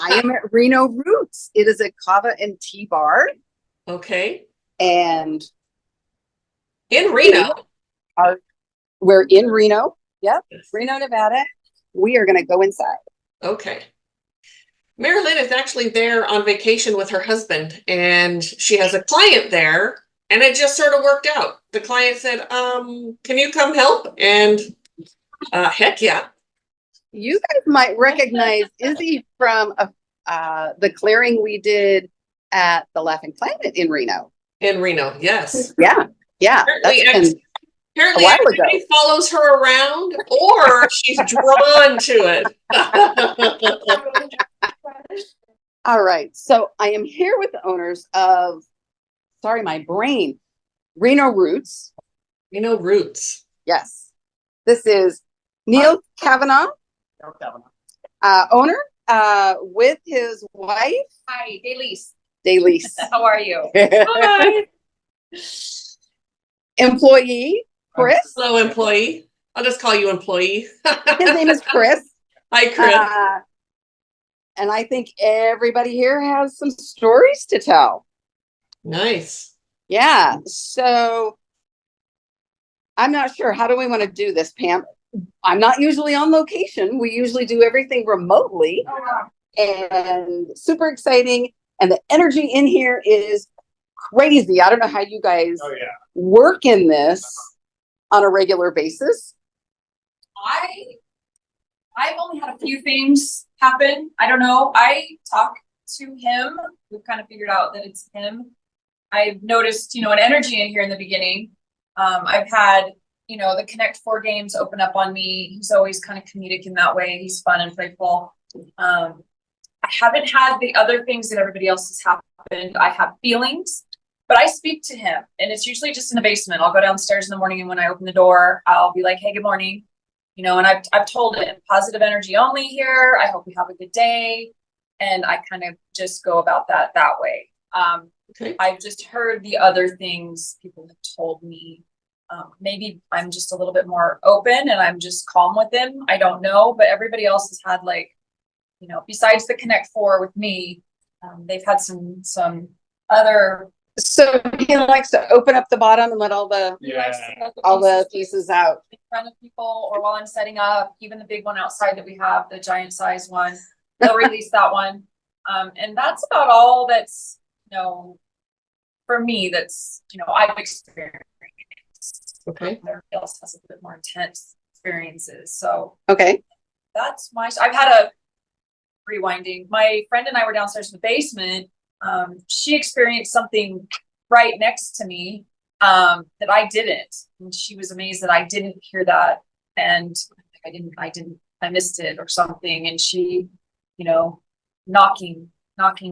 I am at Reno Roots. It is a kava and tea bar. Okay. And in Reno. We're in Reno. Yep. Yes. Reno, Nevada. We are going to go inside. Okay. Mari-Lyn is actually there on vacation with her husband, and she has a client there, and it just sort of worked out. The client said, can you come help? And heck yeah. You guys might recognize Izzy from the clearing we did at the Laughing Planet in Reno. In Reno, yes. Yeah. Apparently everybody follows her around, or she's drawn to it. All right. So I am here with the owners of, my brain, Reno Roots. Reno Roots. Yes. This is Neil Cavanagh, owner, with his wife. Hi, Dalice. Dalice. How are you? Hi. Employee, Chris. Hello, employee. I'll just call you employee. His name is Chris. Hi, Chris. And I think everybody here has some stories to tell. Nice. Yeah. So I'm not sure. How do we want to do this, Pam? I'm not usually on location. We usually do everything remotely. Oh, wow. And super exciting. And the energy in here is crazy. I don't know how you guys work in this on a regular basis. I've only had a few things happen. I don't know. I talked to him. We've kind of figured out that it's him. I've noticed, an energy in here in the beginning. I've had, the Connect 4 games open up on me. He's always kind of comedic in that way. He's fun and playful. I haven't had the other things that everybody else has happened. I have feelings, but I speak to him, and it's usually just in the basement. I'll go downstairs in the morning, and when I open the door, I'll be like, hey, good morning. And I've told him positive energy only here. I hope you have a good day. And I kind of just go about that way. Okay. I've just heard the other things people have told me. Maybe I'm just a little bit more open and I'm just calm with them. I don't know, but everybody else has had besides the Connect 4 with me, they've had some other. So he likes to open up the bottom and let all the pieces out in front of people, or while I'm setting up, even the big one outside that we have, the giant size one, they'll release that one. And that's about all that's, for me, that's, I've experienced. Okay. Everybody else has a bit more intense experiences. So okay. That's I've had a rewinding. My friend and I were downstairs in the basement. She experienced something right next to me that I didn't, and she was amazed that I didn't hear that, and I missed it or something. And she, knocking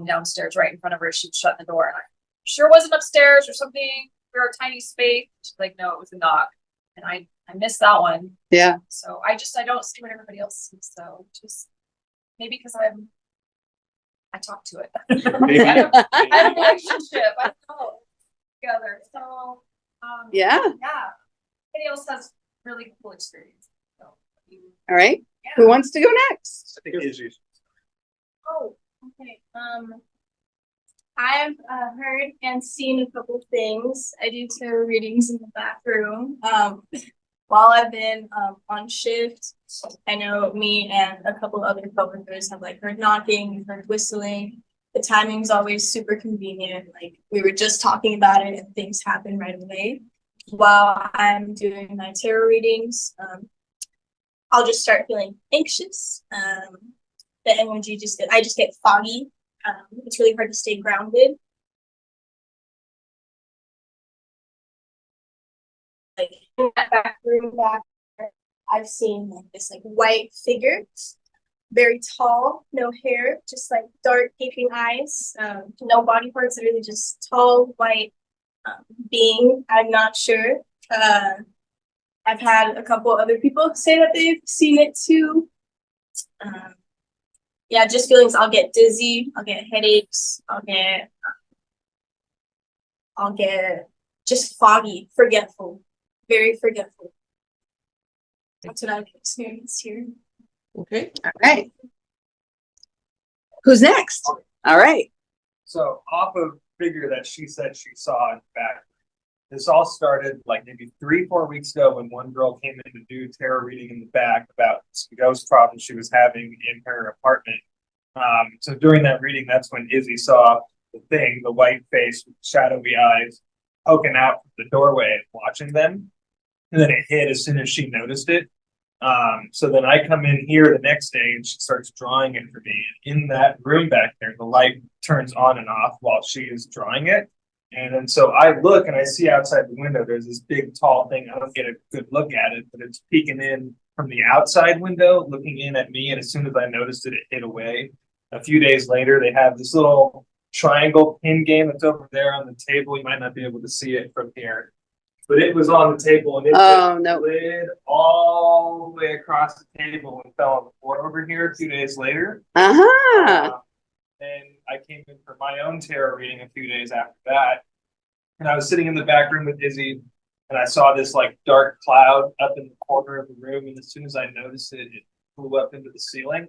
downstairs right in front of her. She was shutting the door, and I sure wasn't upstairs or something. We were a tiny space. She's like, no, it was a knock, and I missed that one. Yeah. So I don't see what everybody else sees. So just maybe because I talk to it. I have a relationship. I know together. So yeah. Everybody else has really cool experience. So, all right. Yeah. Who wants to go next? I think Izzy. Oh, okay. I've heard and seen a couple things. I do tarot readings in the bathroom. While I've been on shift, I know me and a couple other coworkers have heard knocking, heard whistling. The timing's always super convenient. We were just talking about it and things happen right away. While I'm doing my tarot readings, I'll just start feeling anxious. The energy I just get foggy. It's really hard to stay grounded. In that back room I've seen this white figure, very tall, no hair, just dark gaping eyes, no body parts, really just tall white being. I'm not sure. I've had a couple other people say that they've seen it too. Just feelings. I'll get dizzy, I'll get headaches, I'll get just foggy, forgetful, very forgetful. That's what I've experienced here. Okay. All right. Who's next? All right. So off of figure that she said she saw in the back, this all started like maybe 3-4 weeks ago when one girl came in to do tarot reading in the back about some ghost problems she was having in her apartment. So during that reading, that's when Izzy saw the thing, the white face with shadowy eyes poking out from the doorway and watching them. And then it hit as soon as she noticed it. So then I come in here the next day and she starts drawing it for me. In that room back there, the light turns on and off while she is drawing it. And then so I look and I see outside the window, there's this big tall thing. I don't get a good look at it, but it's peeking in from the outside window, looking in at me. And as soon as I noticed it, it hid away. A few days later, they have this little triangle pin game that's over there on the table. You might not be able to see it from here, but it was on the table and it slid all the way across the table and fell on the floor over here a few days later. And I came in for my own tarot reading a few days after that. And I was sitting in the back room with Izzy and I saw this like dark cloud up in the corner of the room. And as soon as I noticed it, it flew up into the ceiling.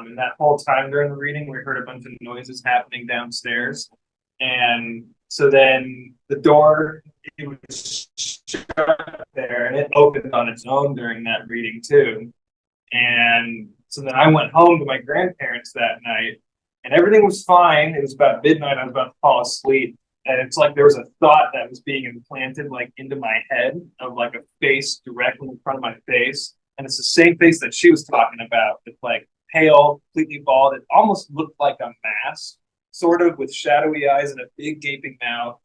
And that whole time during the reading, we heard a bunch of noises happening downstairs. And so then the door, it was shut there and it opened on its own during that reading too. And so then I went home to my grandparents that night and everything was fine. It was about midnight. I was about to fall asleep. And it's like there was a thought that was being implanted like into my head of like a face directly in front of my face. And it's the same face that she was talking about. It's like pale, completely bald. It almost looked like a mask, sort of, with shadowy eyes and a big gaping mouth.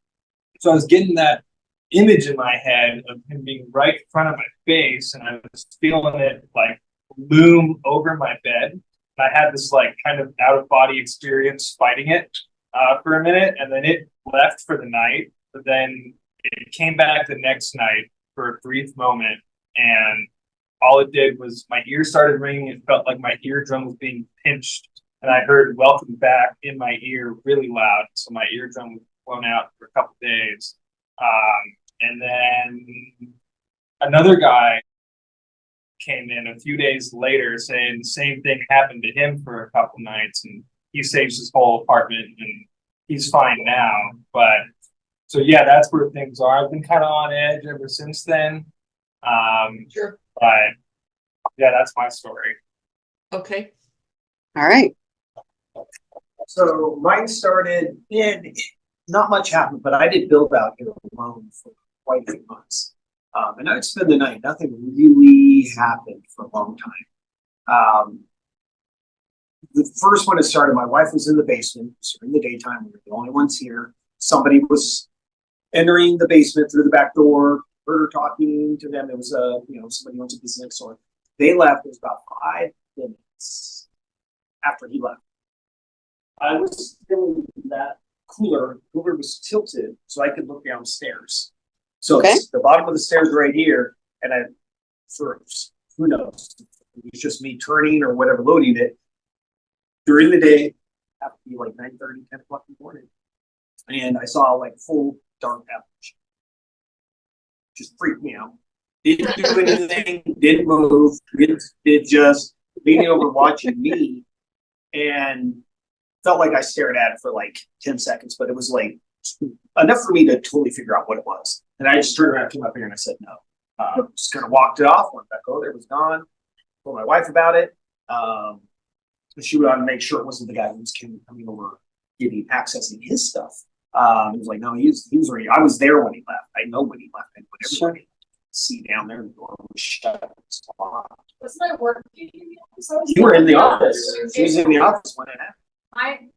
So I was getting that image in my head of him being right in front of my face, and I was feeling it like loom over my bed. I had this like kind of out of body experience fighting it for a minute, and then it left for the night. But then it came back the next night for a brief moment, and all it did was my ears started ringing. It felt like my eardrum was being pinched, and I heard "Welcome Back" in my ear really loud. So my eardrum was blown out for a couple of days. And then another guy came in a few days later saying the same thing happened to him for a couple nights, and he saves his whole apartment and he's fine now. But so yeah, that's where things are. I've been kind of on edge ever since then. Sure. But yeah, that's my story. Okay. All right. So mine started in, not much happened, but I did build out here alone for quite a few months. And I'd spend the night. Nothing really happened for a long time. The first one it started, my wife was in the basement during the daytime. We were the only ones here. Somebody was entering the basement through the back door, heard her talking to them. It was somebody went to business next door. They left. It was about 5 minutes after he left. I was feeling that cooler was tilted so I could look downstairs. So it's the bottom of the stairs right here, and who knows? It was just me turning or whatever, loading it. During the day, it had to be like 9:30, 10 o'clock in the morning. And I saw like full dark apparition. Just freaked me out. Didn't do anything, didn't move, did just leaning over watching me, and felt like I stared at it for like 10 seconds, but it was like enough for me to totally figure out what it was. And I just turned around, came up here, and I said no. Just kind of walked it off, went back over there, it was gone. Told my wife about it. She would want to make sure it wasn't the guy who was coming over, accessing his stuff. It was like, no, he was already, I was there when he left. I know when he left, and when everybody see down there, the door was shut. What's my work? You were in the office. She was in the office when it happened.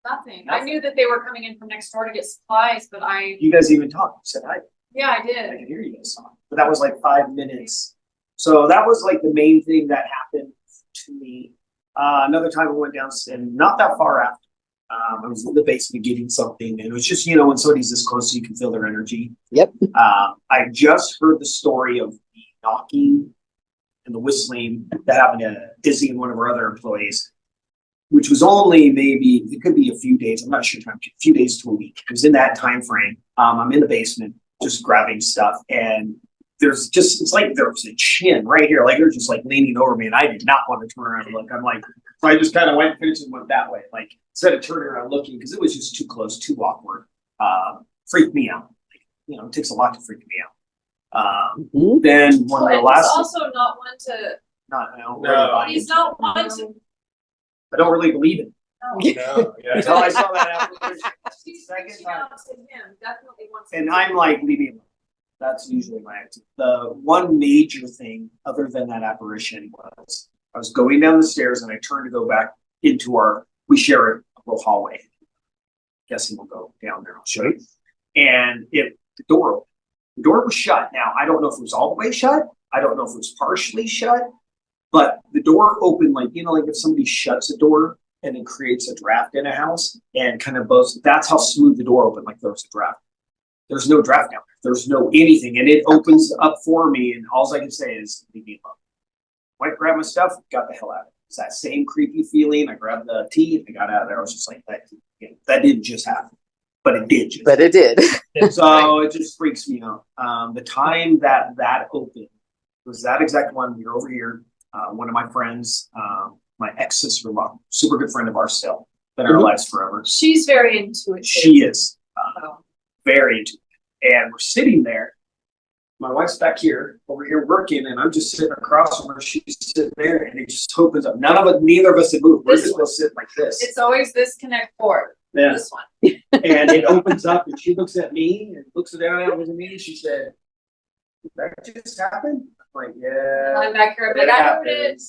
Nothing. I knew that they were coming in from next door to get supplies, but You guys even talked. You said hi. yeah, I did. I could hear you guys talk. But that was like 5 minutes. So that was like the main thing that happened to me. Another time I went down, and not that far after, I was in the basement getting something, and it was just, when somebody's this close, you can feel their energy. Yep. I just heard the story of the knocking and the whistling that happened to Izzy and one of our other employees, which was only maybe, it could be a few days, I'm not sure, a few days to a week. It was in that time frame. I'm in the basement just grabbing stuff, and there's just, it's like there was a chin right here, like they're just like leaning over me, and I did not want to turn around and look. I'm like, So I just kind of went finished and went that way, like instead of turning around looking, because it was just too close, too awkward. Freaked me out. Like, you know, it takes a lot to freak me out. Then one of the But last, he's also not one to, not now. No. he's not one to. I don't really believe it. No, yeah. Until I saw that application. She's Second reaching time. out to him, definitely wants. And I'm like, leave me alone. That's usually my attitude. The one major thing other than that apparition was I was going down the stairs and I turned to go back into we share a little hallway. Guessing we'll go down there. I'll show you. And the door opened. The door was shut. Now, I don't know if it was all the way shut. I don't know if it was partially shut, but the door opened like, you know, like if somebody shuts a door and it creates a draft in a house and kind of blows, that's how smooth the door opened, like there was a draft. There's no draft down there. There's no anything. And it opens up for me. And all I can say is, leave me alone. Went, grabbed my stuff, got the hell out of it. It's that same creepy feeling. I grabbed the tea and I got out of there. I was just like, that didn't just happen. But it did. But it did. So it just freaks me out. The time that opened was that exact one. You're over here. One of my friends, my ex-sister-in-law, super good friend of ours still, been in our lives forever. She's very intuitive. She is very intuitive. And we're sitting there. My wife's back here, over here working, and I'm just sitting across from her. She's sitting there, and it just opens up. Neither of us had moved. We're just gonna sit like this. It's always this connect four. Yeah. This one. And it opens up, and she looks at me and looks at me, and she said, "Did that just happen?" I'm like, "Yeah." I'm back here. I'm like, I heard it.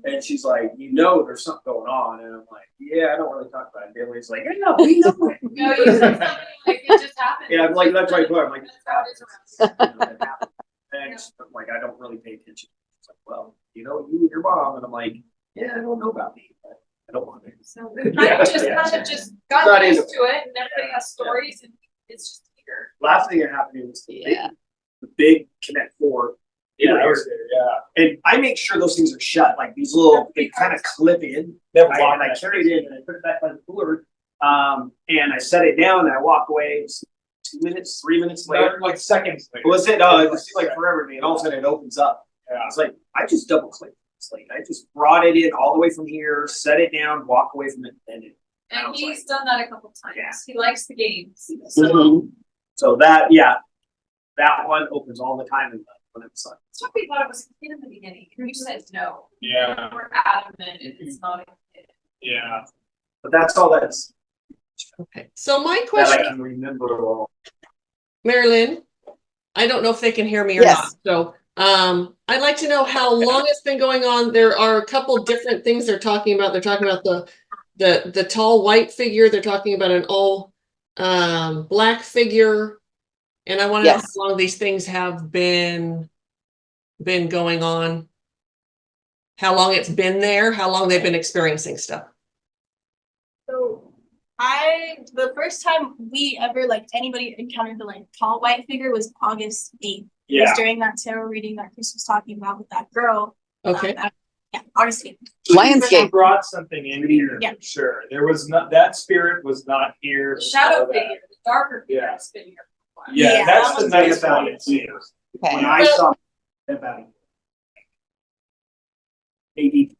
And she's like, "You know, there's something going on," and I'm like, "Yeah, I don't really talk about it." Billy's like, "Yeah, we know it." No, you said something like it just happened. Yeah, I'm like, that's right. I'm like, That's how it is around here. it happened. And I'm like, I don't really pay attention. It's like, well, you know, you and your mom, and I'm like, yeah, I don't know about me, but I don't want to. So we kind of just got Not used into to it, and everybody has stories, and it's just here. Last thing that happened was Yeah. the big Connect Four. Yeah, I was there, yeah. And I make sure those things are shut, like these little, they kind of clip in. Never And locked I that. carried it and I put it back by the cooler. And I set it down and I walk away. It's 2 minutes, 3 minutes later. Like seconds later. Was it? Oh, it seemed like forever to me. And all of a sudden it opens up. Yeah. It's like, I just double clicked. It's like, I just brought it in all the way from here, set it down, walk away from it, and it. I And was he's done that a couple times. Yeah. He likes the games. So that, yeah, that one opens all the time when it's on. That's what we thought it was a kid in the beginning. You said no. Yeah, We're adamant it's not a kid. yeah. But that's all that's Okay. So my that I question, can remember all. Mari-Lyn, I don't know if they can hear me or Yes. not. So I'd like to know how long it's been going on. There are a couple different things they're talking about. They're talking about the tall white figure. They're talking about an all black figure. And I want to know Yes. how long these things have been going on, how long it's been there, how long they've been experiencing stuff. So the first time we ever, like, anybody encountered the, like, tall white figure was August 8th. It was during that tarot reading that Chris was talking about with that girl. Okay. Yeah, August 8th. Lionsgate. Brought something in here, Yeah. for sure. There was not, that spirit was not here. The shadow before that. figure, the darker figure Yeah. has been here. for a while. Yeah, Yeah, that's that the was nice about one it, too. Okay. When I saw about maybe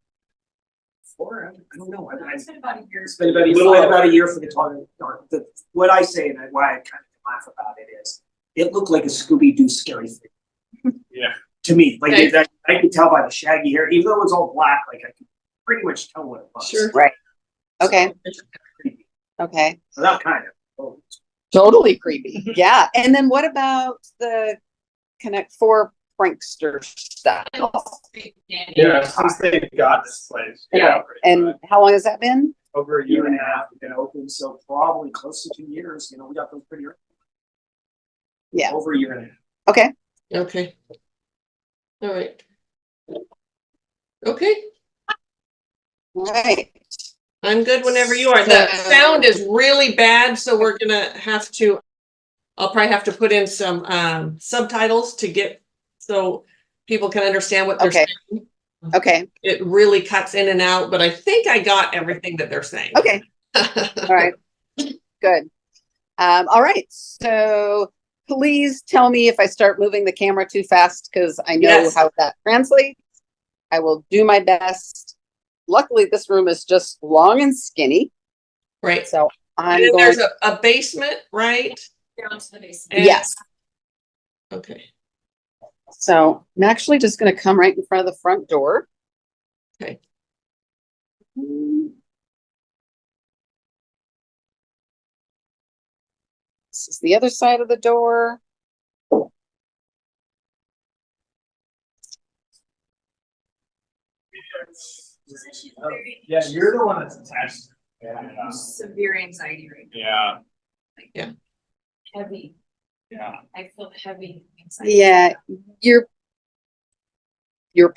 4, I don't know. It's been about a year. It's been about a year for the tall dark. What I say and why I kind of laugh about it is it looked like a Scooby-Doo scary thing. Yeah. To me, like Okay. I could tell by the shaggy hair, even though it was all black, like I could pretty much tell what it was. Sure. Right. Okay. So, it's kind of creepy. Okay. So that kind of. Oh, Totally creepy. Yeah. And then what about the Connect Four prankster stuff? Yeah, since they got this place. Yeah. And how long has that been? Over a year year and a half we've been open, so probably close to 2 years. You know, we got those pretty early. Yeah. Over a year and a half. Okay. Okay. All right. Okay. All right. I'm good whenever you are. The sound is really bad, so we're gonna have to, I'll probably have to put in some subtitles to get, so people can understand what they're Okay. saying. Okay. It really cuts in and out, but I think I got everything that they're saying. Okay. All right. Good. All right. So please tell me if I start moving the camera too fast, because I know Yes. how that translates. I will do my best luckily this room is just long and skinny. Right. So And I'm then going, there's a basement, right? Down to the basement. And- yes. Okay. So I'm actually just going to come right in front of the front door. Okay. This is the other side of the door. Yeah, you're the one that's attached. Yeah. Severe anxiety right now. Yeah. Heavy. Yeah. I feel heavy anxiety. Yeah, you're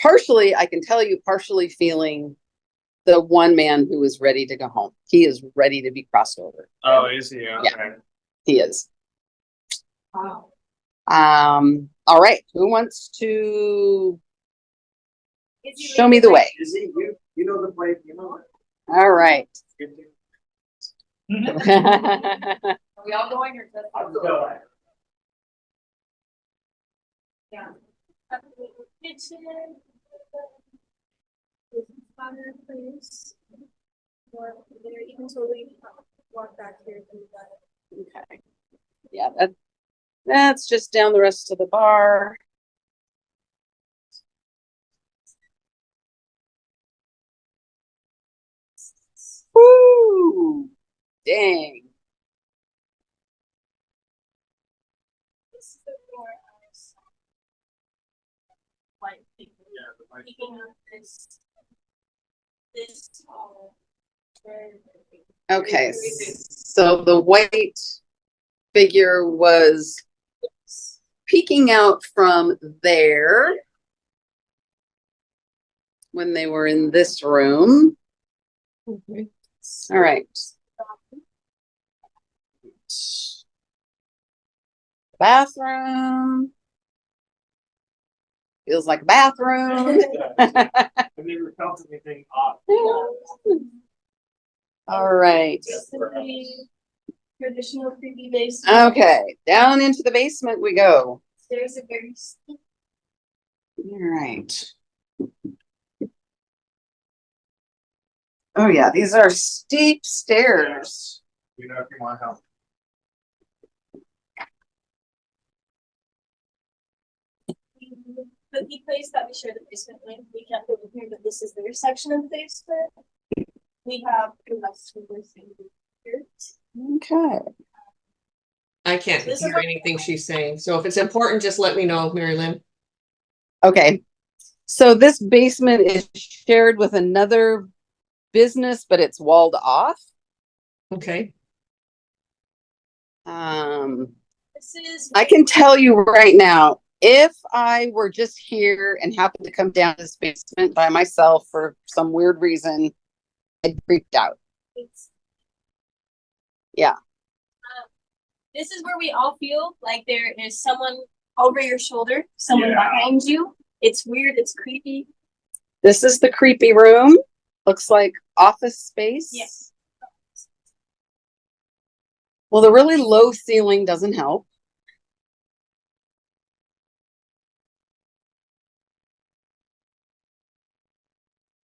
partially, I can tell you, partially feeling the one man who is ready to go home. He is ready to be crossed over. Oh, is he? Okay. He is. Wow. All right. Who wants to Is he show me the way? Is it you? You know the place, you know? All right. Are we all going or just? I'll go. Yeah. Kitchen. Fireplace. Or there, you can totally walk back here if you got it. Okay. Yeah, that's just down the rest of the bar. Woo! Dang. This is the more like picking up this Okay, so the white figure was peeking out from there when they were in this room. Okay. All right. Bathroom. Feels like a bathroom. I've never felt anything off. All right. traditional creepy basement. Okay, down into the basement we go. Stairs are very steep. All right. Oh yeah, these are steep stairs. You know, if you want help. But the place that we share the basement with, we can't go in here, but this is their section of the basement. We have the rest of the thing here. Okay. I can't This is hear what- anything she's saying. So if it's important, just let me know, Mari-Lyn. Okay. So this basement is shared with another business, but it's walled off. Okay. This is. I can tell you right now, if I were just here and happened to come down to this basement by myself for some weird reason, I'd freaked out. Yeah. This is where we all feel like there is someone over your shoulder, someone Yeah. behind you. It's weird, it's creepy. This is the creepy room. Looks like office space. Yes. Well, the really low ceiling doesn't help.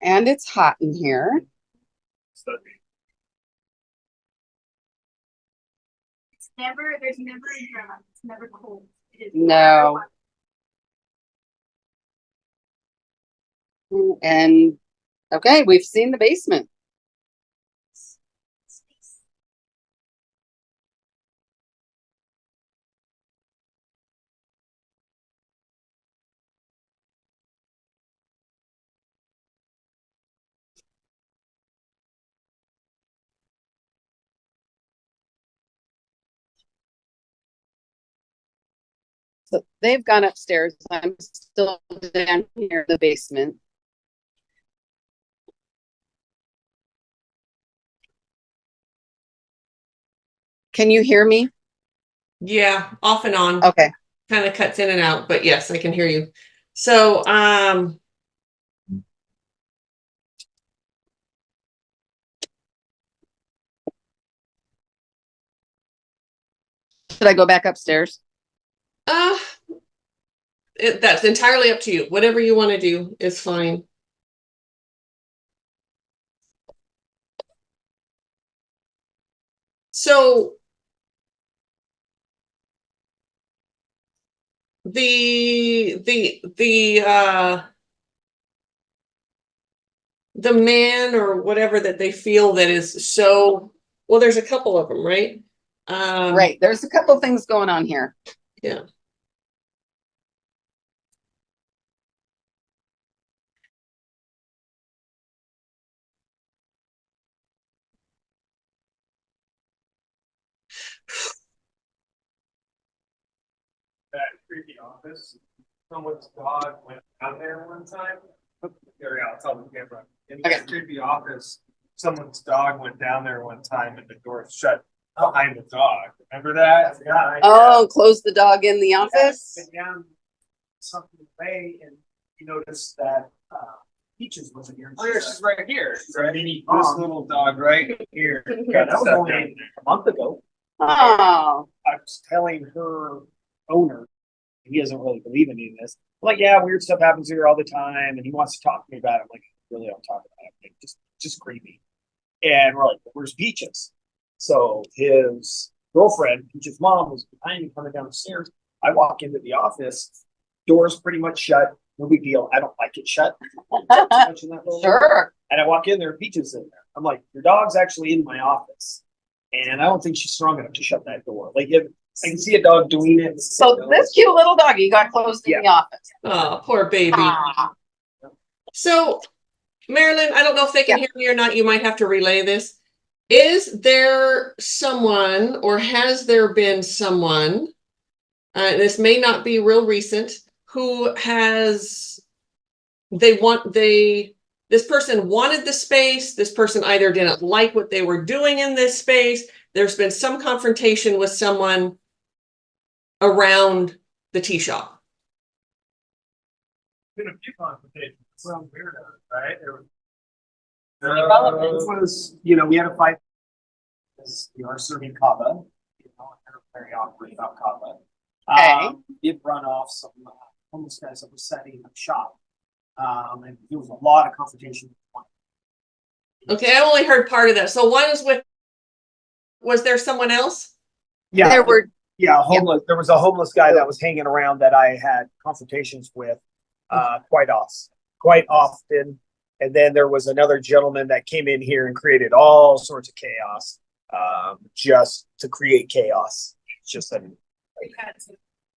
And it's hot in here. It's never, there's never a drought. It's never cold. It is No. And okay, we've seen the basement. So they've gone upstairs. I'm still down here in the basement. Can you hear me? Yeah, off and on. Okay. Kind of cuts in and out, but yes, I can hear you. So, Should I go back upstairs? that's entirely up to you. Whatever you want to do is fine. So the man or whatever that they feel that is so, well, there's a couple of them, right? Right. There's a couple things going on here. Yeah. That creepy office, someone's dog went down there one time. Gary, I'll tell the camera. In that creepy office, someone's dog went down there one time and the door shut behind the dog. Remember that? Yeah. Oh, close the dog in the office? Been down something away and you noticed that Peaches wasn't here. Oh, yeah, she's right here. She's Right. This little dog right here. Yeah, that was only a month ago. Oh, I was telling her owner, he doesn't really believe in any of this. I'm like, yeah, weird stuff happens here all the time, and he wants to talk to me about it. I'm like, really, don't talk about it. Like, just creepy. And we're like, where's Peaches? So his girlfriend, Peaches' mom, was behind me coming down the stairs. I walk into the office, door's pretty much shut. No big deal. I don't like it shut. sure. And I walk in there, Peaches in there. I'm like, your dog's actually in my office. And I don't think she's strong enough to shut that door. Like, if I can see a dog doing it. So this cute little doggy got closed in the office. Oh, poor baby. Ah. So, Mari-Lyn, I don't know if they can hear me or not. You might have to relay this. Is there someone, or has there been someone, this may not be real recent, who has, this person wanted the space, this person either didn't like what they were doing in this space, there's been some confrontation with someone around the tea shop? Been a few confrontations. Some weirdos, right? It was, we had a fight. Because we are serving kava. Very awkward about kava. Okay. Did run off some homeless guys that were setting up shop. And there was a lot of confrontation. Okay, I only heard part of that. So one was there someone else? Yeah, There were, homeless. There was a homeless guy that was hanging around that I had confrontations with quite often. And then there was another gentleman that came in here and created all sorts of chaos, just to create chaos. It's just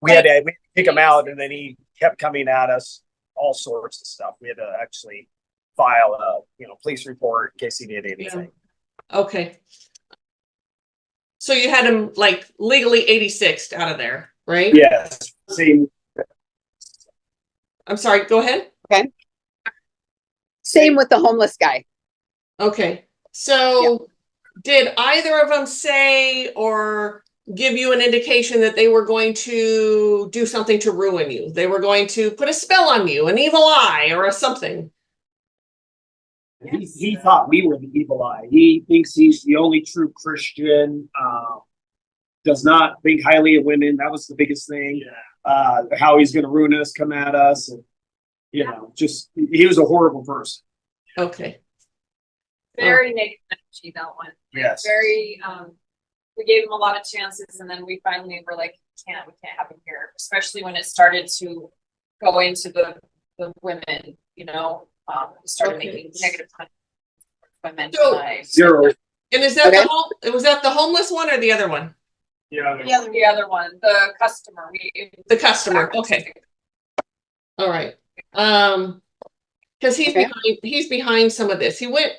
we had to kick him out, and then he kept coming at us, all sorts of stuff. We had to actually file a police report in case he did anything. Okay. So you had him like legally 86'd out of there, right? Yes. Same. I'm sorry, go ahead. same with the homeless guy. Okay. So did either of them say or give you an indication that they were going to do something to ruin you? They were going to put a spell on you, an evil eye or a something? He thought we were the evil eye. He thinks he's the only true Christian. Does not think highly of women. That was the biggest thing. How he's going to ruin us, come at us, and just he was a horrible person. Okay. Very negative energy, that one. Yes. Very, we gave him a lot of chances, and then we finally were like, we can't have him here, especially when it started to go into the women, started making negative comments towards women. So- Zero. And is that was that the homeless one or the other one? Yeah. The other one, the customer. The customer. Okay. All right. Because he's behind some of this. He went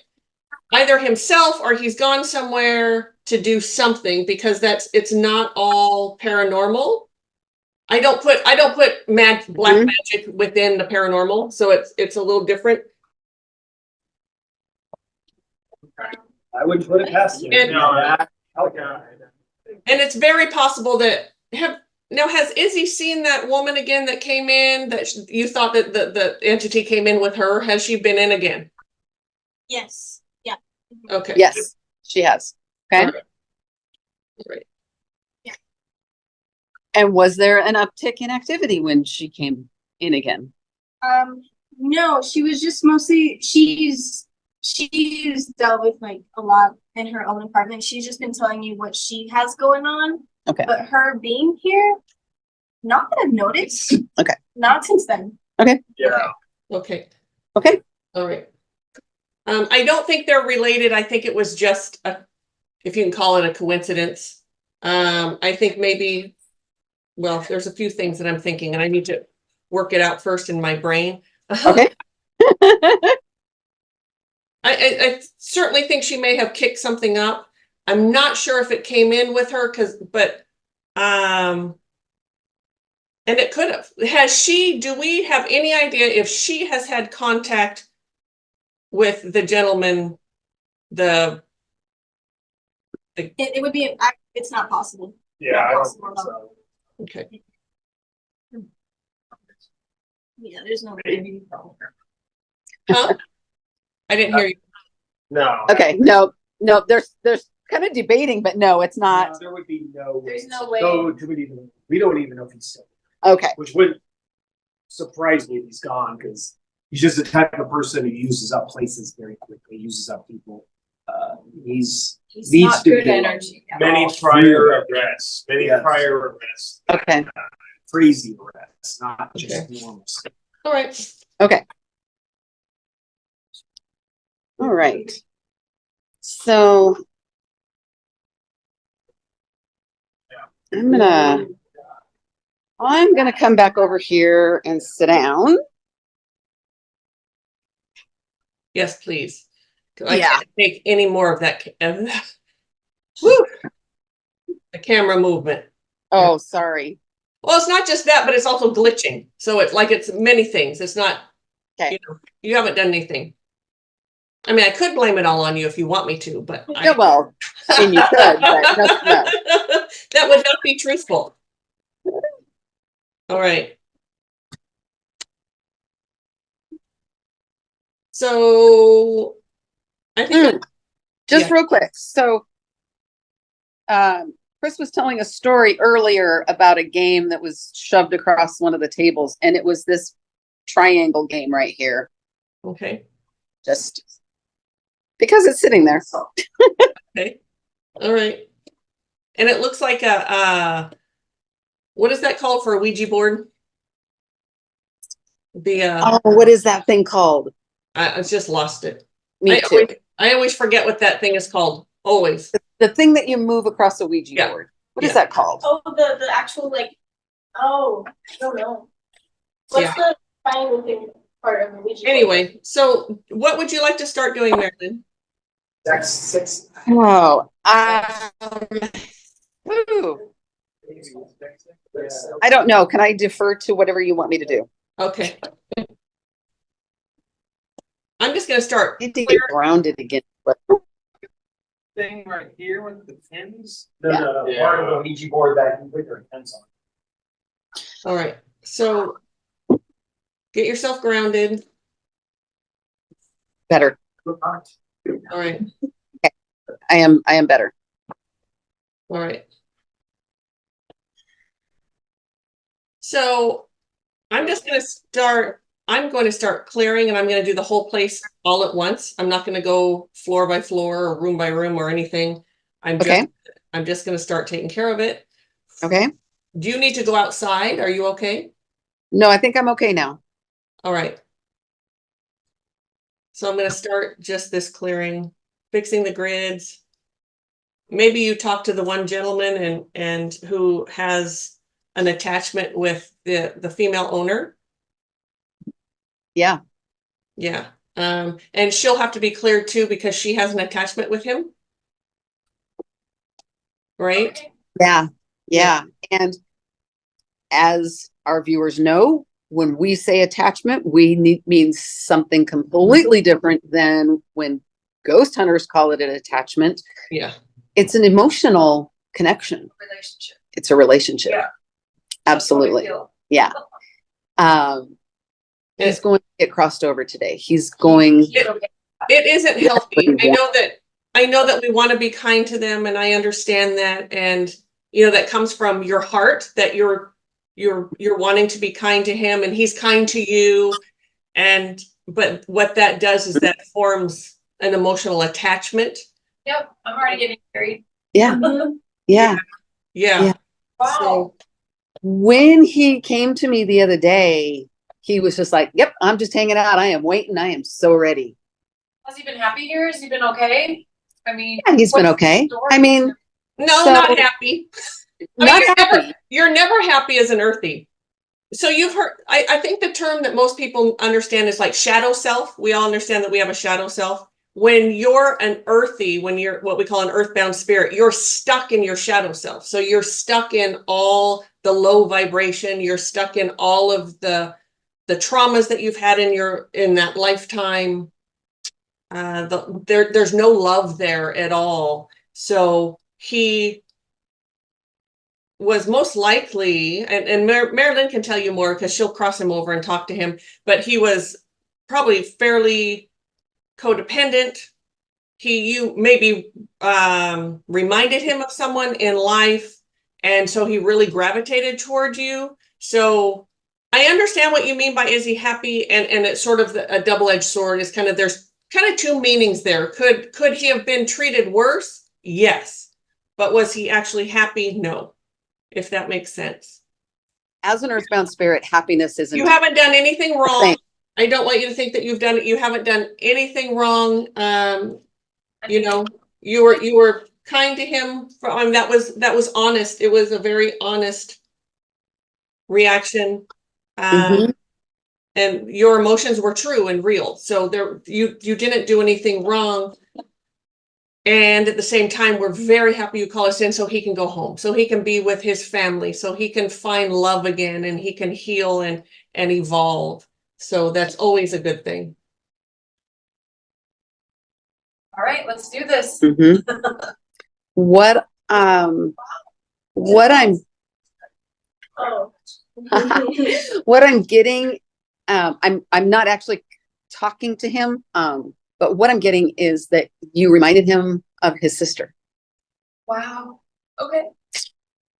either himself or he's gone somewhere to do something, because it's not all paranormal. I don't put black magic within the paranormal, so it's a little different. I wouldn't put it past him. And it's very possible that has Izzy seen that woman again that came in that you thought that the entity came in with her? Has she been in again? Yes. Yeah. Okay. Yes, she has. Okay. All right. Yeah. And was there an uptick in activity when she came in again? No, she was just mostly, she's she's dealt with like a lot in her own apartment. She's just been telling me what she has going on. Okay. But her being here, not that I've noticed. Okay. Not since then. Yeah. Okay. Okay. All right. I don't think they're related. I think it was just if you can call it a coincidence. I think maybe, well, there's a few things that I'm thinking and I need to work it out first in my brain. Okay. I certainly think she may have kicked something up. I'm not sure if it came in with her and it could have. Do we have any idea if she has had contact with the gentleman, it would be, it's not possible. Yeah, Not I don't possible think at all. so. okay. Yeah, there's no way. Huh? I didn't hear you. No. Okay. No, there's kind of debating, but no, it's not. No, there would be no. There's no way. We don't even know if he's still, Okay. which would surprise me if he's gone, because he's just the type of person who uses up places very quickly, uses up people. He's He's needs not to good be energy. Many prior arrests. Yes. Okay. Crazy arrests, not just Okay. normal. All right. Okay. All right. So I'm gonna come back over here and sit down. Yes, please. 'Cause I Yeah. can't take any more of that. Woo. The camera movement. Oh, sorry. Well, it's not just that, but it's also glitching. So it's many things. It's not, Okay. You haven't done anything. I mean, I could blame it all on you if you want me to, but Yeah, well, and you could, but no. that would not be truthful. All right. So I think Just Yeah. real quick. So Chris was telling a story earlier about a game that was shoved across one of the tables, and it was this triangle game right here. okay. Just because it's sitting there. Okay. All right. And it looks like what is that called for a Ouija board? Oh, what is that thing called? I just lost it. Me too. I always forget what that thing is called. Always. The thing that you move across a Ouija Yeah. board. What is that called? Oh, the actual I don't know. What's the triangle thing part of the Ouija board? Anyway, so what would you like to start doing, Mari-Lyn? That's 6. Oh, ooh, I don't know. Can I defer to whatever you want me to do? Okay. I'm just gonna start. I need to get grounded again. Thing right here with the pins. No. Yeah. Part of the Ouija board that you put your hands on. All right. So get yourself grounded. Better. All right. I am better. All right. So I'm going to start clearing, and I'm going to do the whole place all at once. I'm not going to go floor by floor or room by room or anything. I'm just going to start taking care of it. Okay. Do you need to go outside? Are you okay? No, I think I'm okay now. All right. So I'm going to start just this clearing, fixing the grids. Maybe you talk to the one gentleman and who has an attachment with the female owner. Yeah. Yeah. And she'll have to be cleared too because she has an attachment with him. Right? Okay. Yeah. And as our viewers know, when we say attachment, means something completely different than when ghost hunters call it an attachment. Yeah. It's an emotional connection. Relationship. It's a relationship. Yeah. Absolutely. Yeah. He's going to get crossed over today. He's going. It isn't healthy. I know that we want to be kind to them, and I understand that. And that comes from your heart, that you're wanting to be kind to him, and he's kind to you. But what that does is that forms an emotional attachment. Yep, I'm already getting married. Yeah. Yeah. Yeah. Wow. So when he came to me the other day, he was just like, yep, I'm just hanging out. I am waiting. I am so ready. Has he been happy here? Has he been okay? I mean, Yeah, he's been what's the okay. story? I mean, No, So- not happy. I mean, not happy. you're never happy as an earthie. So you've heard, I think the term that most people understand is like shadow self. We all understand that we have a shadow self. When you're an earthy, when you're what we call an earthbound spirit, you're stuck in your shadow self. So you're stuck in all the low vibration. You're stuck in all of the traumas that you've had in that lifetime. There's no love there at all. So he was most likely, and Mari-Lyn can tell you more because she'll cross him over and talk to him, but he was probably fairly codependent. You maybe reminded him of someone in life, and so he really gravitated towards you. So I understand what you mean by is he happy, and it's sort of a double-edged sword. Is kind of there's kind of two meanings there. Could he have been treated worse? Yes. But was he actually happy? No. If that makes sense. As an earthbound spirit, happiness isn't. You haven't done anything wrong. Thanks. I don't want you to think that you've done it. You haven't done anything wrong. You know, you were kind to him. That was honest. It was a very honest reaction. Mhm. And your emotions were true and real. So you didn't do anything wrong. And at the same time, we're very happy you call us in so he can go home, so he can be with his family, so he can find love again, and he can heal and evolve. So that's always a good thing. All right, let's do this. Mhm. What I'm Oh. what I'm getting, I'm not actually talking to him, but what I'm getting is that you reminded him of his sister. Wow. Okay.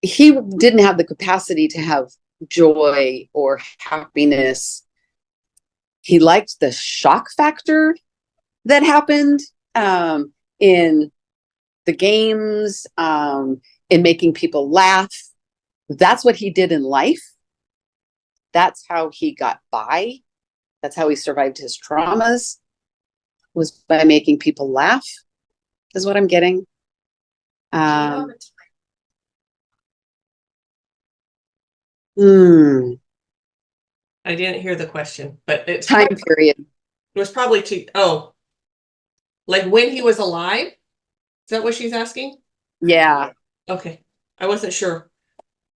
He didn't have the capacity to have joy or happiness. He liked the shock factor that happened in the games, in making people laugh. That's what he did in life. That's how he got by. That's how he survived his traumas, was by making people laugh, is what I'm getting. Hmm. I didn't hear the question, but it's Time period. it was probably like when he was alive. Is that what she's asking? Yeah. Okay. I wasn't sure.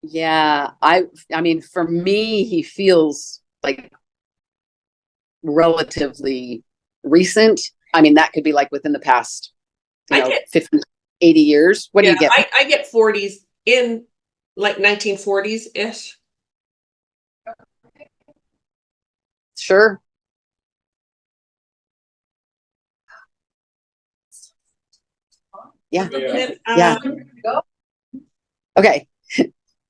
Yeah. I mean, for me, he feels like relatively recent. I mean, that could be like within the past, I get 50, 80 years. What do you get? I get 40s in like 1940s-ish. Sure. Yeah. And, Yeah. Okay.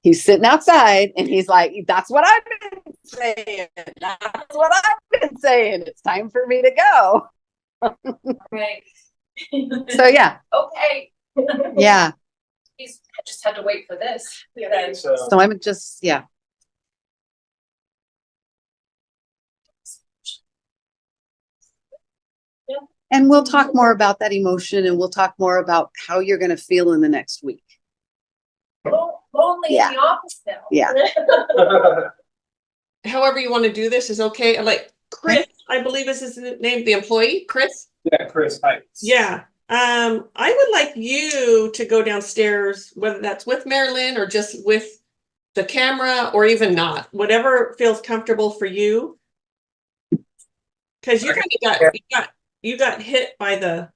He's sitting outside and he's like, that's what I've been saying. That's what I've been saying. It's time for me to go. Right. So yeah. Okay. Yeah. He's just had to wait for this. Yeah, so So I'm just, yeah. And we'll talk more about that emotion, and we'll talk more about how you're going to feel in the next week. Lonely Yeah. in the office now. Yeah. however you want to do this is okay. Like Chris, I believe is his name, the employee, Chris. Yeah, Chris Heights. Yeah. I would like you to go downstairs, whether that's with Mari-Lyn or just with the camera or even not, whatever feels comfortable for you. Because you kind of you got hit by the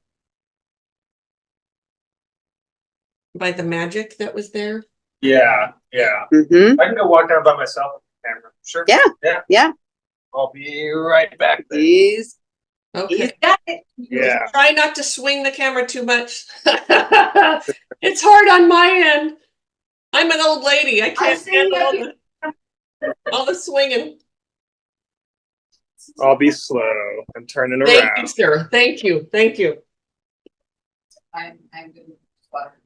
magic that was there. Yeah, yeah. Mm-hmm. I can go walk down by myself with the camera. Sure. Yeah. Yeah. Yeah. I'll be right back there. He's Okay. got it. Yeah. Try not to swing the camera too much. It's hard on my end. I'm an old lady. I can't handle all the swinging. I'll be slow. I'm turning Thank you, around. sir. Thank you. Thank you. I'm good with butter.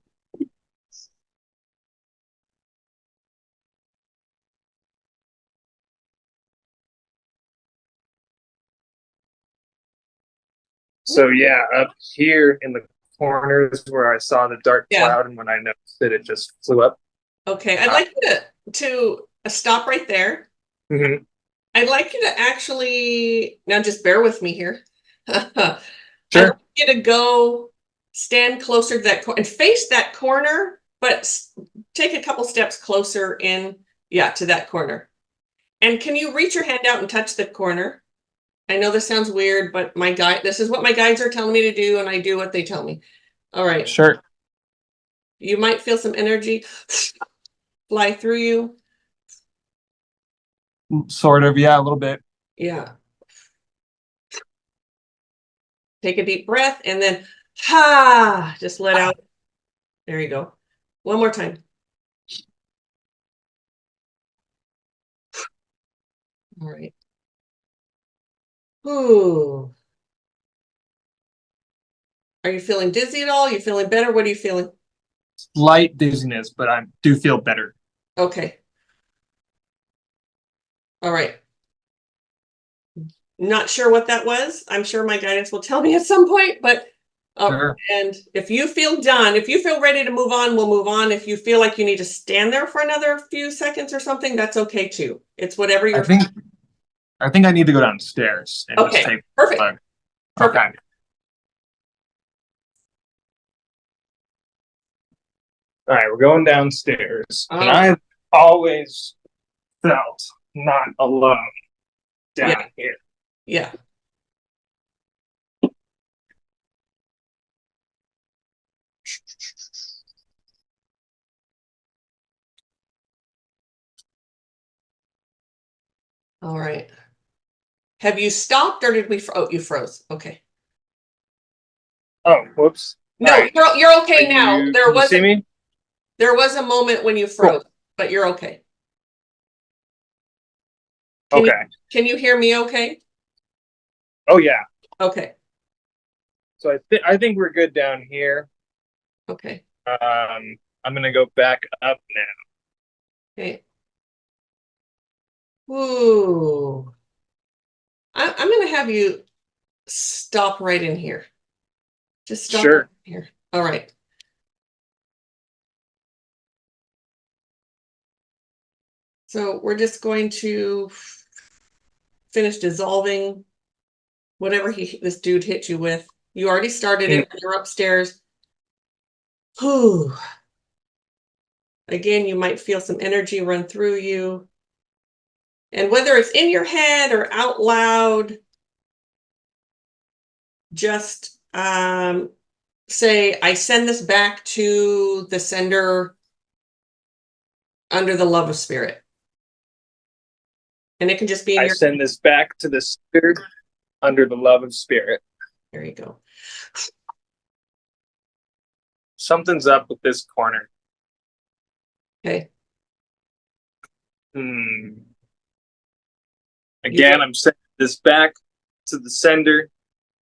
So yeah, up here in the corners where I saw the dark Yeah. cloud, and when I noticed it, it just flew up. Okay, I'd like you to stop right there. Mhm. I'd like you to actually, now just bear with me here. I'd Sure. like you to go stand closer to that and face that corner, but take a couple steps closer in, yeah, to that corner. And can you reach your hand out and touch the corner? I know this sounds weird, but this is what my guides are telling me to do, and I do what they tell me. All right. Sure. You might feel some energy fly through you. Sort of, yeah, a little bit. Yeah. Take a deep breath and then just let out. There you go. One more time. All right. Ooh. Are you feeling dizzy at all? Are you feeling better? What are you feeling? Light dizziness, but I do feel better. Okay. All right. Not sure what that was. I'm sure my guidance will tell me at some point, but Sure. and if you feel done, if you feel ready to move on, we'll move on. If you feel like you need to stand there for another few seconds or something, that's okay too. It's whatever you're I think I need to go downstairs and Okay, just take perfect. a look. Perfect. Okay. All right, we're going downstairs. And I've always felt not alone down here. Yeah. All right. Have you stopped or did we? Oh, you froze. Okay. Oh, whoops. No, All right. you're okay Can now. you- There can you was see me? There was a moment when you froze, but you're okay. Okay. Can you hear me okay? Oh yeah. Okay. So I think we're good down here. Okay. I'm gonna go back up now. Okay. Ooh. I'm going to have you stop right in here. Just stop Sure. right here. All right. So we're just going to finish dissolving whatever this dude hit you with. You already started it. You're upstairs. Whew. Again, you might feel some energy run through you. And whether it's in your head or out loud, just say, I send this back to the sender under the love of spirit. And it can just be in I your send this back to the spirit under the love of spirit. There you go. Something's up with this corner. Okay. Again, I'm sending this back to the sender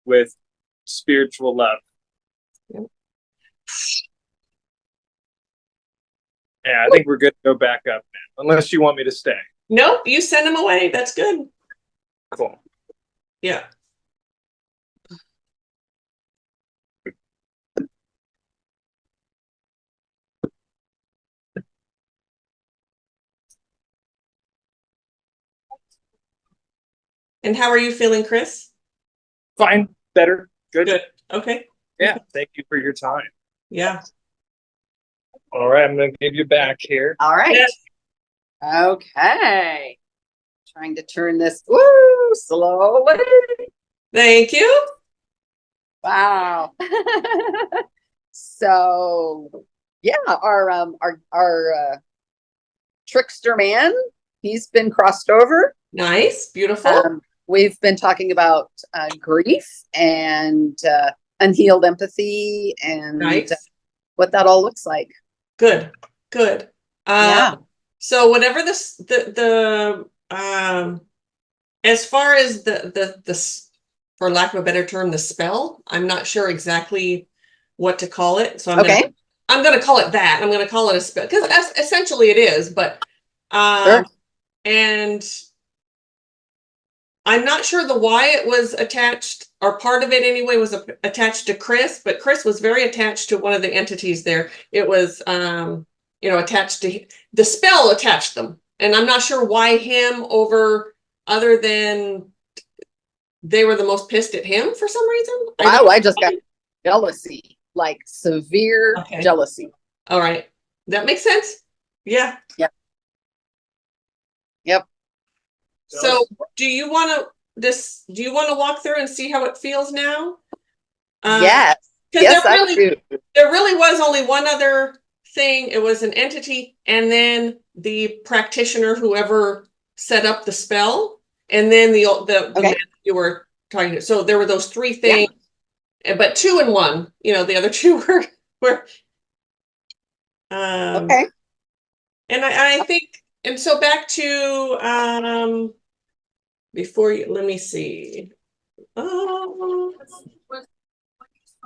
with spiritual love. Yep. Yeah, I think we're good to go back up now, unless you want me to stay. Nope, you send them away. That's good. Cool. Yeah. And how are you feeling, Chris? Fine. Better. Good. Good. Okay. Yeah. Thank you for your time. Yeah. All right. I'm going to give you back here. All right. Yes. Okay. Trying to turn this slowly. Thank you. Wow. So yeah, our trickster man, he's been crossed over. Nice. Beautiful. We've been talking about grief and unhealed empathy and Nice. what that all looks like. Good. Good. Yeah. So whatever the As far as for lack of a better term, the spell, I'm not sure exactly what to call it. So I'm gonna call it that. I'm gonna call it a spell because essentially it is, but Sure. and I'm not sure the why it was attached, or part of it anyway was attached to Chris, but Chris was very attached to one of the entities there. It was attached to the spell attached them. And I'm not sure why him over, other than they were the most pissed at him for some reason. Wow, I just got jealousy, like severe jealousy. All right. That makes sense. Yeah. Yep. Yep. So do you want to walk through and see how it feels now? Yes. Because there really was only one other thing. It was an entity, and then the practitioner, whoever set up the spell, and then the man you were talking to. So there were those three things, but two in one. The other two were okay. And I think, and so back to before you, let me see.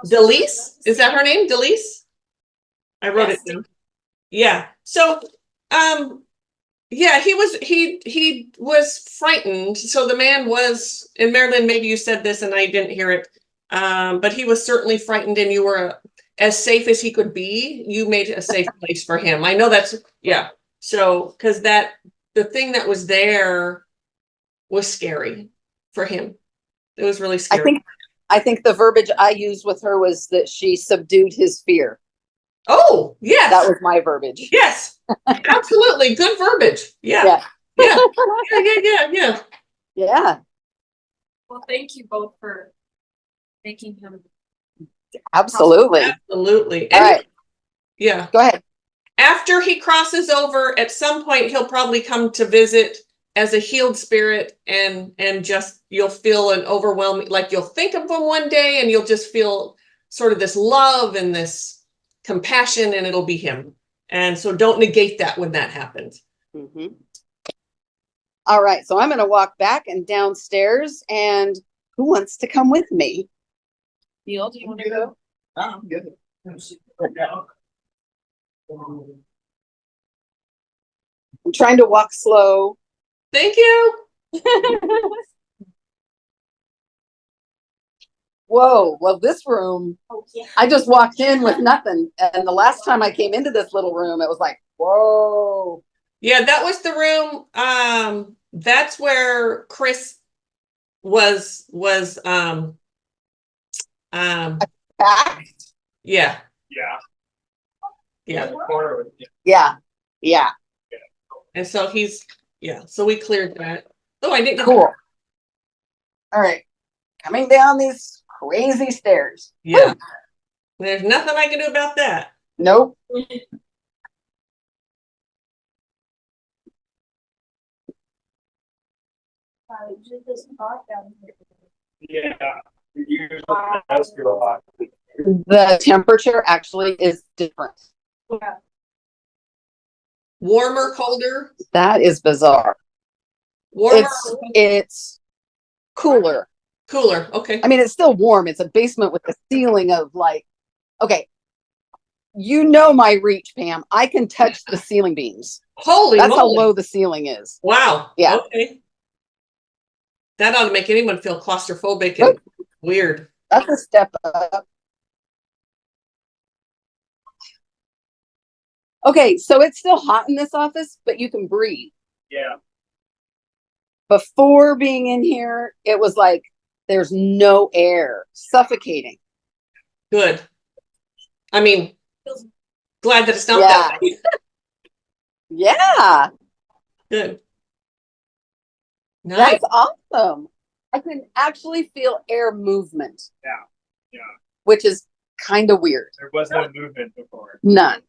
Dalice, is that her name? Dalice? I wrote it down. Yeah. So, he was frightened. So the man was, and Mari-Lyn, maybe you said this and I didn't hear it. But he was certainly frightened, and you were as safe as he could be. You made a safe place for him. I know that's, yeah. So, because the thing that was there was scary for him. It was really scary. I think the verbiage I used with her was that she subdued his fear. Oh, yes. That was my verbiage. Yes, absolutely. Good verbiage. Yeah. Yeah. Well, thank you both for making him. Absolutely. Absolutely. All right. Yeah. Go ahead. After he crosses over, at some point, he'll probably come to visit as a healed spirit, and just, you'll feel an overwhelming, like you'll think of him one day and you'll just feel sort of this love and this compassion, and it'll be him. And so don't negate that when that happens. Mm-hmm. All right. So I'm going to walk back and downstairs, and who wants to come with me? Neil, do you want to go? I'm good. I'm trying to walk slow. Thank you. Whoa. Well, this room, I just walked in with nothing. And the last time I came into this little room, it was like, whoa. Yeah, that was the room. That's where Chris was Packed? Yeah. Yeah. And so so we cleared that. Oh, I didn't. Cool. All right. Coming down these crazy stairs. Yeah. Woo. There's nothing I can do about that. Nope. Yeah. Usually does feel a lot. The temperature actually is different. Warmer, colder? That is bizarre. Warmer? It's cooler. Cooler. Okay. I mean, it's still warm. It's a basement with a ceiling of like, okay, my reach, Pam. I can touch the ceiling beams. Holy That's moly. how low the ceiling is. Wow. Yeah. Okay. That ought to make anyone feel claustrophobic and weird. That's a step up. Okay, so it's still hot in this office, but you can breathe. Yeah. Before being in here, it was like there's no air, suffocating. Good. I mean, glad that it's not that way. Yeah. Good. Nice. That's awesome. I can actually feel air movement. Yeah. Which is kind of weird. There was no movement before. None.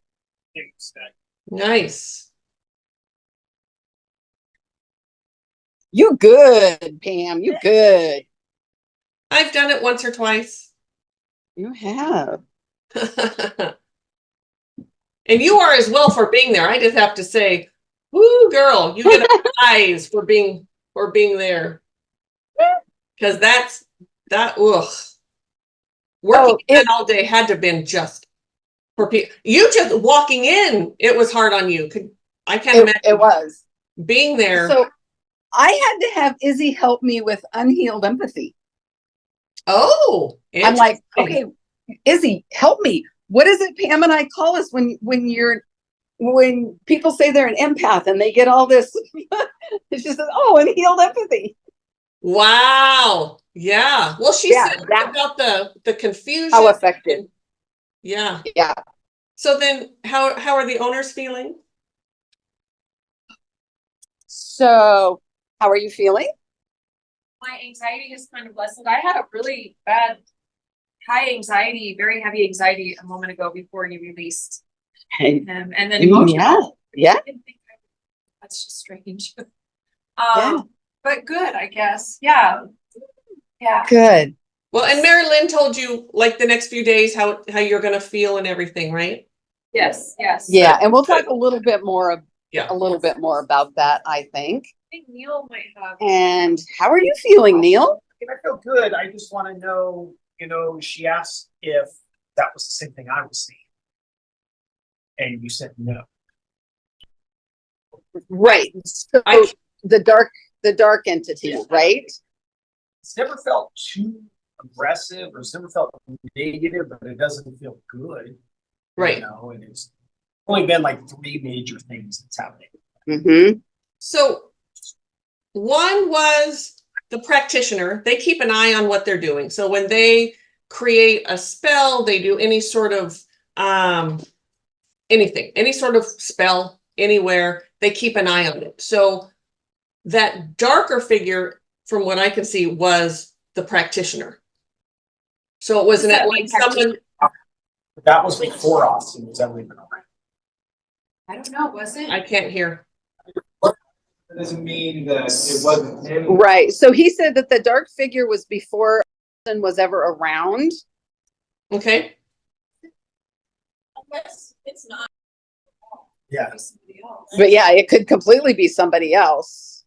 Nice. You good, Pam. You good. I've done it once or twice. You have. And you are as well for being there. I just have to say, woo, girl, you get eyes for being there. Cause ugh. Working in all day had to have been just for people. You just walking in, it was hard on you. I can't imagine It was. being there. So I had to have Izzy help me with unhealed empathy. Oh, I'm like, interesting. okay, Izzy, help me. What is it Pam and I call us when people say they're an empath and they get all this? It's just, oh, unhealed empathy. Wow. Yeah. Well, she said about the confusion. How affected. Yeah. Yeah. So then how are the owners feeling? So how are you feeling? My anxiety has kind of lessened. I had a really bad, high anxiety, very heavy anxiety a moment ago before you released him, and then emotional. Yeah. I didn't think that's just strange. Yeah. But good, I guess. Yeah. Yeah. Good. Well, and Mari-Lyn told you like the next few days how you're gonna feel and everything, right? Yes. Yes. Yeah, and we'll talk a little bit more about that, I think. I think Neil might have. And how are you feeling, Neil? I feel good. I just want to know, she asked if that was the same thing I was seeing. And you said no. Right. So the dark entity, right? It's never felt too aggressive or it's never felt negative, but it doesn't feel good. Right. And it's only been like 3 major things that's happening. Mm-hmm. So one was the practitioner. They keep an eye on what they're doing. So when they create a spell, they do any sort of anything, any sort of spell anywhere, they keep an eye on it. So that darker figure, from what I can see, was the practitioner. So it wasn't like someone. That was before Austin was ever even around. I don't know. Was it? I can't hear. That doesn't mean that it wasn't him. Right. So he said that the dark figure was before Austin was ever around. Okay. Unless it's not. Yeah. But yeah, it could completely be somebody else.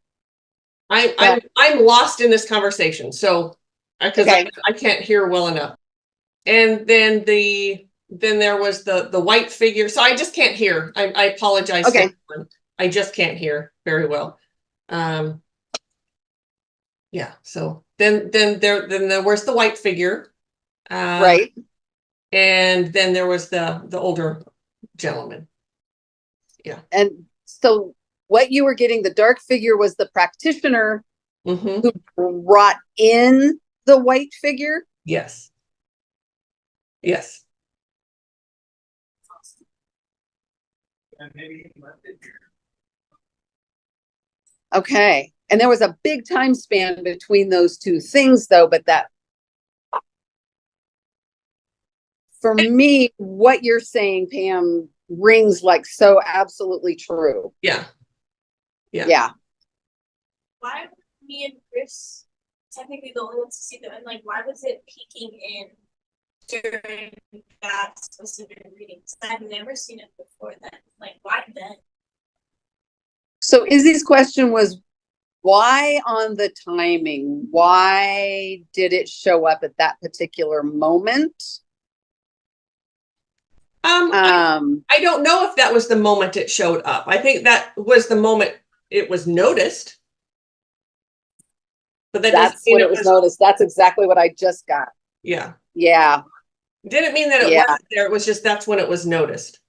I'm lost in this conversation, so because I can't hear well enough. And then there was the white figure. So I just can't hear. I apologize. Okay. I just can't hear very well. Yeah. So then there was the white figure. Right. And then there was the older gentleman. Yeah. And so what you were getting, the dark figure was the practitioner who brought in the white figure. Yes. Yes. And maybe he left it here. Okay. And there was a big time span between those two things though, but that for me, what you're saying, Pam, rings like so absolutely true. Yeah. Yeah. Yeah. Why were me and Chris technically the only ones to see them? And like, why was it peeking in during that specific reading? I've never seen it before then. Like, why then? So Izzy's question was, why on the timing? Why did it show up at that particular moment? I don't know if that was the moment it showed up. I think that was the moment it was noticed. But that's when it was noticed. That's exactly what I just got. Yeah. Yeah. Didn't mean that it wasn't there. It was just that's when it was noticed.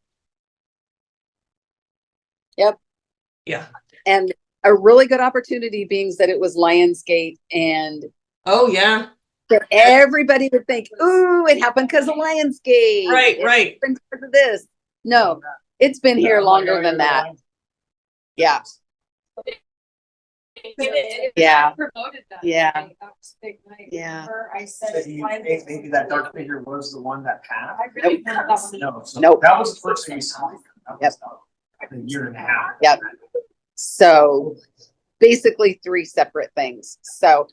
Yep. Yeah. And a really good opportunity being that it was Lionsgate and oh yeah. So everybody would think, ooh, it happened because of Lionsgate. Right. Because of this. No, it's been here longer than that. Yeah. Yeah. Promoted that. Yeah. That was a big night. Yeah. Remember I said Maybe that dark figure was the one that passed. I really thought that was No, so Nope. that was the first thing we saw. That was a year and a half. Yep. So basically 3 separate things. So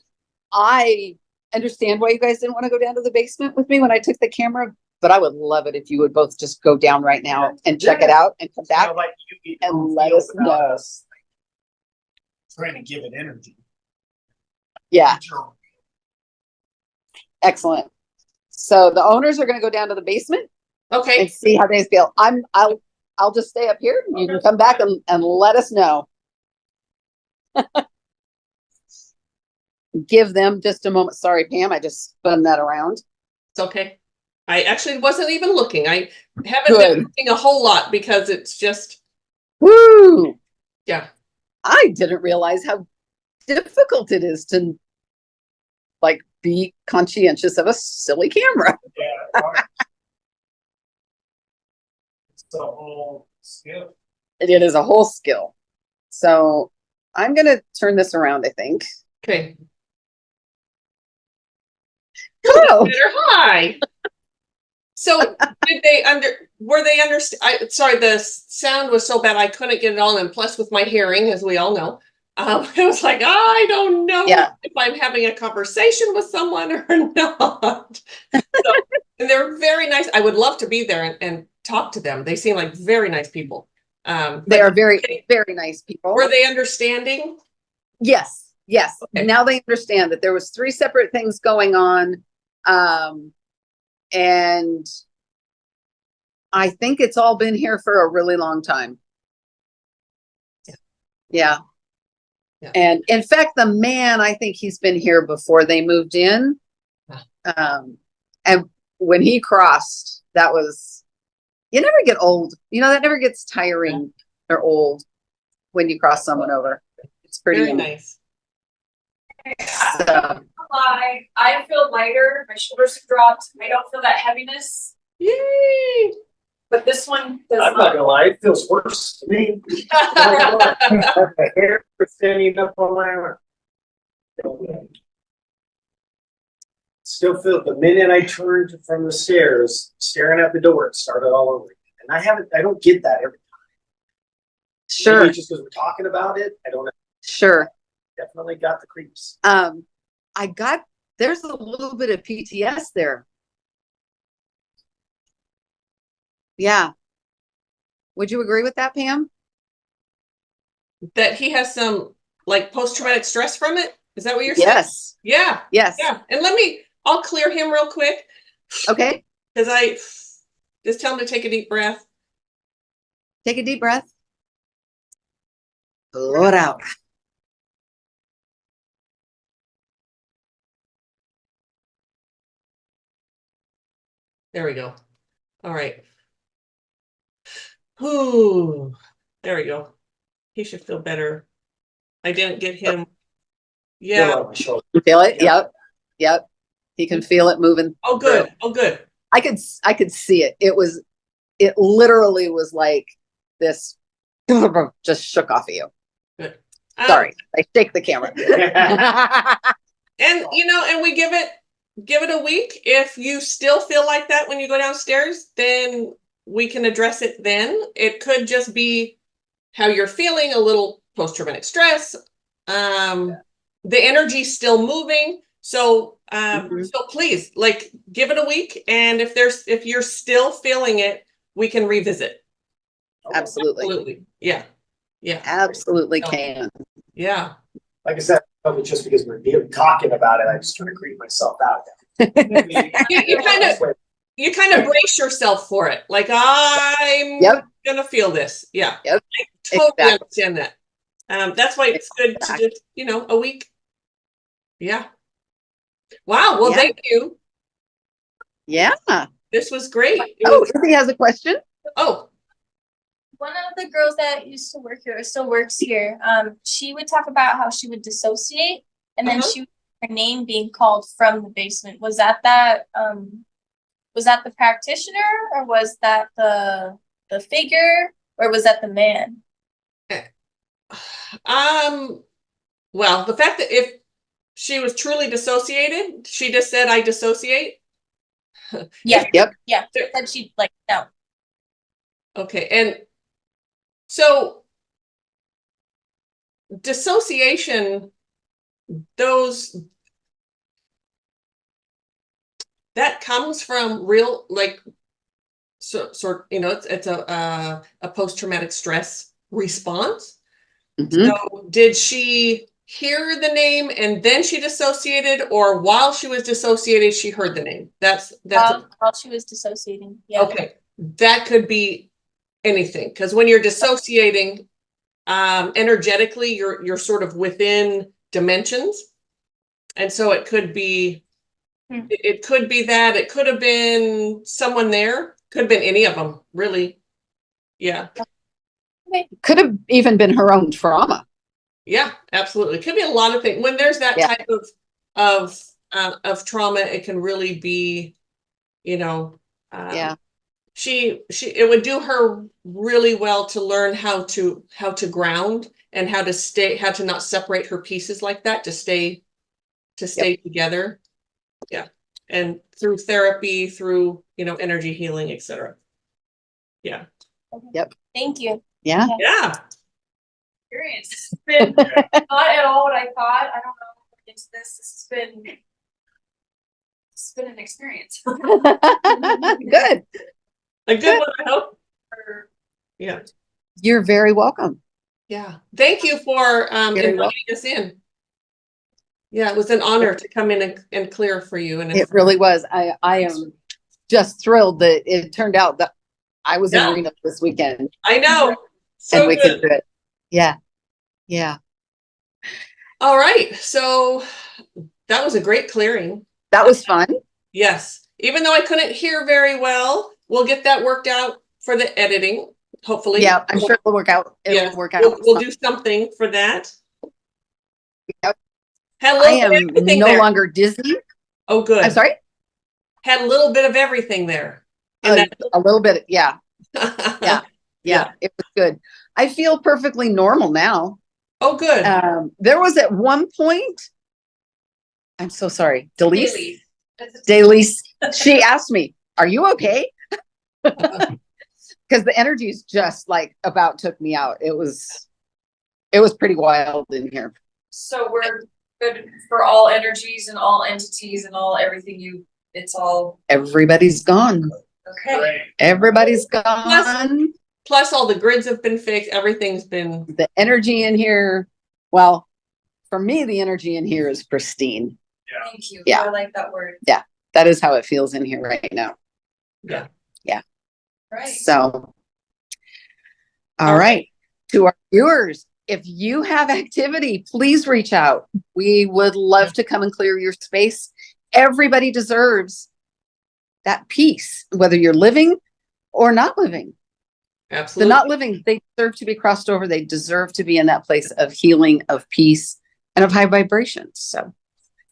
I understand why you guys didn't want to go down to the basement with me when I took the camera, but I would love it if you would both just go down right now and check it out and come back and let us know. Trying to give it energy. Yeah, excellent. So the owners are gonna go down to the basement Okay. and see how things feel. I'll just stay up here. You can come back and let us know. Give them just a moment. Sorry, Pam, I just spun that around. It's okay. I actually wasn't even looking. I haven't Good. been looking a whole lot because it's just, Woo! yeah. I didn't realize how difficult it is to like be conscientious of a silly camera. Yeah. It's a whole skill. It is a whole skill. So I'm gonna turn this around, I think. Okay. Hello. Hi. So did they were they understand? Sorry, the sound was so bad I couldn't get it on. And plus with my hearing, as we all know, it was like, I don't know if I'm having a conversation with someone or not. So, and they're very nice. I would love to be there and talk to them. They seem like very nice people. They are very, very nice people. Were they understanding? Yes, yes. Okay. Now they understand that there was 3 separate things going on. And I think it's all been here for a really long time. Yeah. And in fact, the man, I think he's been here before they moved in. And when he crossed, that was, you never get old. You know, that never gets tiring or old when you cross someone over. It's pretty Very nice. So, I feel lighter. My shoulders have dropped. I don't feel that heaviness. Yay! But this one does I'm not gonna lie, it feels worse to me. The hair standing up on my arm. Still feel the minute I turned from the stairs, staring at the door, it started all over again. And I don't get that every time. sure, Maybe just because we're talking about it, I don't know. sure. Definitely got the creeps. There's a little bit of PTS there. Yeah. Would you agree with that, Pam? That he has some like post-traumatic stress from it? Is that what you're saying? Yes. Yeah. Yes. Yeah. And I'll clear him real quick. Okay. Because I just tell him to take a deep breath. Take a deep breath. Blow it out. There we go. All right. Ooh, there we go. He should feel better. I didn't get him. Yeah. Feel on my shoulder. You feel it? Yeah. Yep. Yep. He can feel it moving. Oh, good. Oh, good. I could see it. It literally was like this just shook off of you. Good. Sorry. I shake the camera. And and we give it a week. If you still feel like that when you go downstairs, then we can address it then. It could just be how you're feeling, a little post-traumatic stress. The energy's still moving. So so please, like, give it a week. And if you're still feeling it, we can revisit. Absolutely. Absolutely. Yeah. Yeah. Absolutely can. Yeah. Like I said, probably just because we're talking about it, I'm just trying to creep myself out. You kind of brace yourself for it. Like, I'm gonna feel this. Yeah. Yep. I totally understand that. That's why it's good to just, a week. Yeah. Wow. Well, thank you. Yeah. This was great. He has a question. Oh. One of the girls that used to work here or still works here, she would talk about how she would dissociate and then she would her name being called from the basement. Was that the practitioner, or was that the figure, or was that the man? Well, the fact that if she was truly dissociated, she just said, I dissociate. Yeah. Yep. Yeah. Said she no. Okay. And so dissociation, that comes from real, it's a post-traumatic stress response. Mm-hmm. So did she hear the name and then she dissociated, or while she was dissociated, she heard the name? That's While she was dissociating. Yeah. okay. That could be anything, because when you're dissociating, energetically, you're sort of within dimensions, and so it could be. It could be that. It could have been someone there. Could have been any of them, really. Yeah. Could have even been her own trauma. Yeah, absolutely. It could be a lot of things. When there's that Yeah. type of trauma, it can really be, you know, Yeah. it would do her really well to learn how to ground and how to not separate her pieces like that, to stay together. Yeah. And through therapy, through, energy healing, etc. Yeah. Yep. Thank you. Yeah. Yeah. Experience. It's been not at all what I thought. I don't know into this. It's been an experience. Good. A good one, I hope. Yeah. You're very welcome. Yeah. Thank you for Very inviting well. us in. Yeah, it was an honor to come in and clear for you. And It really was. I am just thrilled that it turned out that I was in Yeah. Reno this weekend I know. So and we good. could do it. Yeah. Yeah. All right. So that was a great clearing. That was fun. Yes. Even though I couldn't hear very well, we'll get that worked out for the editing, hopefully. Yeah. I'm sure it'll work out. Yeah, It'll work out. We'll do something for that. Yep. Had a I little bit of am everything no there. longer dizzy. Oh, good. I'm sorry. Had a little bit of everything there. A little bit. Yeah. Yeah. Yeah. It was good. I feel perfectly normal now. Oh, good. There was at one point, I'm so sorry, Dalice. Dalice. Dalice, she asked me, "Are you okay?" Because the energies just like about took me out. It was pretty wild in here. So we're good for all energies and all entities and all everything it's all Everybody's gone. okay. Great. Everybody's gone. Plus all the grids have been fixed. Everything's been, The energy in here, well, for me, the energy in here is pristine. Yeah. Thank you. Yeah. I like that word. That is how it feels in here right now. Right. So, all right. To our viewers, if you have activity, please reach out. We would love to come and clear your space. Everybody deserves that peace, whether you're living or not living. The absolutely. not living, they deserve to be crossed over. They deserve to be in that place of healing, of peace, and of high vibrations. So,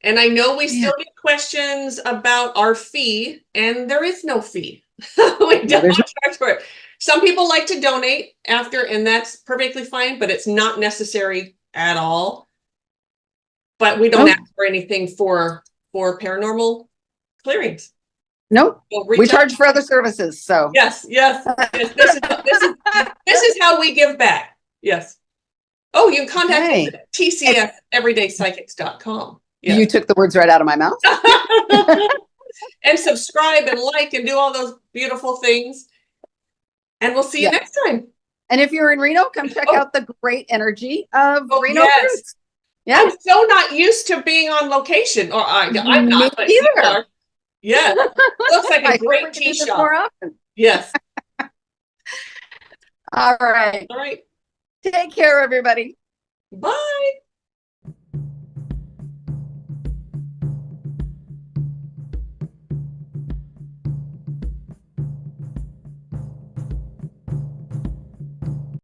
And I know we still get questions about our fee, and there is no fee. We don't there's charge for it. Some people like to donate after, and that's perfectly fine, but it's not necessary at all. But we don't Nope. ask for anything for paranormal clearings. nope, So we reach out. charge for other services. So, Yes. This is how we give back. Yes. Oh, you can contact us Okay. at tcseverydaypsychics.com. You took the words right out of my mouth. And subscribe and like and do all those beautiful things. And we'll see you Yeah. next time. And if you're in Reno, come check out the great energy of Oh, Reno yes. Roots. Yeah. I'm so not used to being on location. Or I'm Me not, but you either. are. Yeah. Looks like I a hope great we can tea do this shop. more often. Yes. All right. All right. Take care, everybody. Bye.